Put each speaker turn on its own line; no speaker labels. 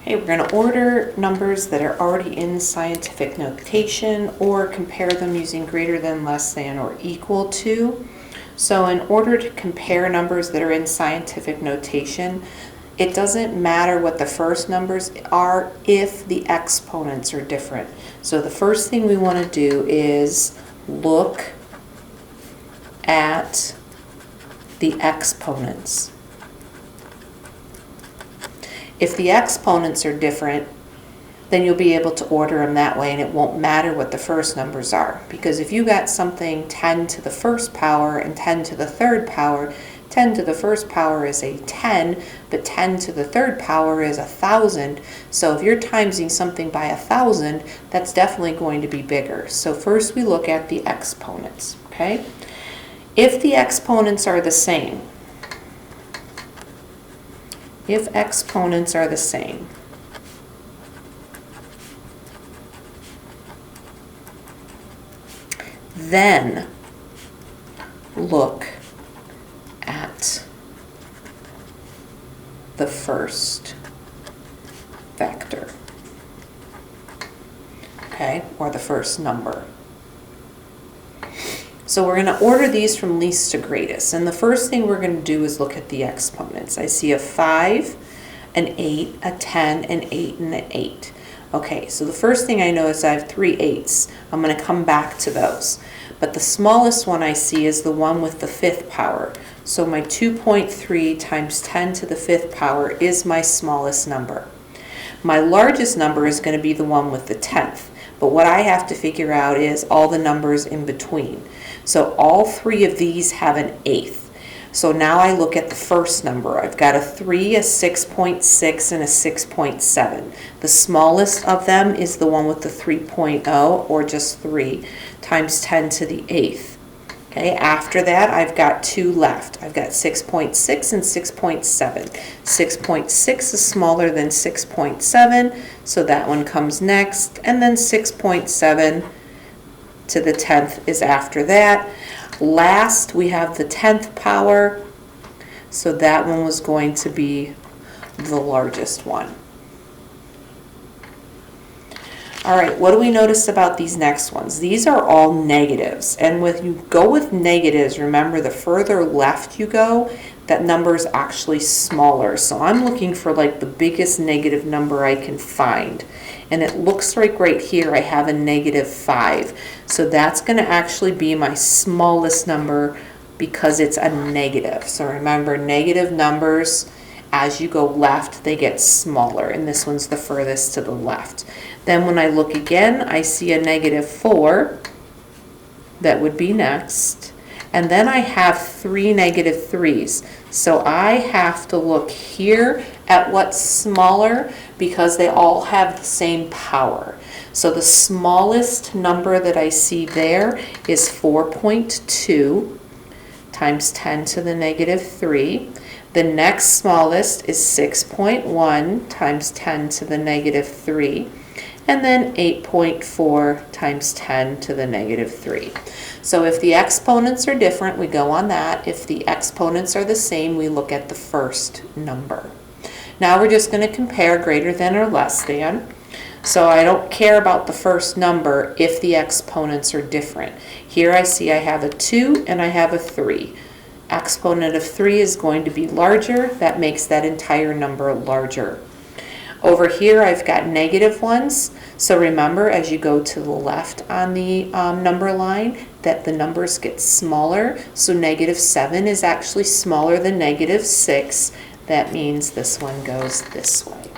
Okay, we're going to order numbers that are already in scientific notation or compare them using greater than, less than, or equal to. So in order to compare numbers that are in scientific notation, it doesn't matter what the first numbers are if the exponents are different. So the first thing we want to do is look at the exponents. If the exponents are different, then you'll be able to order them that way, and it won't matter what the first numbers are. Because if you got something 10 to the first power and 10 to the third power, 10 to the first power is a 10, but 10 to the third power is 1,000. So if you're timesing something by 1,000, that's definitely going to be bigger. So first we look at the exponents, okay? If the exponents are the same, then look at the first vector, okay, or the first number. So we're going to order these from least to greatest, and the first thing we're going to do is look at the exponents. I see a 5, an 8, a 10, an 8, and an 8. Okay, so the first thing I notice I have 3 8s. I'm going to come back to those. But the smallest one I see is the one with the 5th power. So my 2.3 times 10 to the 5th power is my smallest number. My largest number is going to be the one with the 10th. But what I have to figure out is all the numbers in between. So all 3 of these have an 8th. So now I look at the first number. I've got a 3, a 6.6, and a 6.7. The smallest of them is the one with the 3.0, or just 3, times 10 to the 8th. Okay, after that, I've got 2 left. I've got 6.6 and 6.7. 6.6 is smaller than 6.7, so that one comes next. And then 6.7 to the 10th is after that. Last, we have the 10th power, so that one was going to be the largest one. All right, what do we notice about these next ones? These are all negatives, and when you go with negatives, remember the further left you go, that number is actually smaller. So I'm looking for like the biggest negative number I can find. And it looks like right here I have a -5. So that's going to actually be my smallest number because it's a negative. So remember, negative numbers, as you go left, they get smaller. And this one's the furthest to the left. Then when I look again, I see a -4. That would be next. And then I have 3 -3s. So I have to look here at what's smaller because they all have the same power. So the smallest number that I see there is 4.2 times 10 to the -3. The next smallest is 6.1 times 10 to the -3. And then 8.4 times 10 to the -3. So if the exponents are different, we go on that. If the exponents are the same, we look at the first number. Now we're just going to compare greater than or less than. So I don't care about the first number if the exponents are different. Here I see I have a 2 and I have a 3. Exponent of 3 is going to be larger. That makes that entire number larger. Over here I've got negative ones. So remember, as you go to the left on the number line, that the numbers get smaller. So -7 is actually smaller than -6. That means this one goes this way.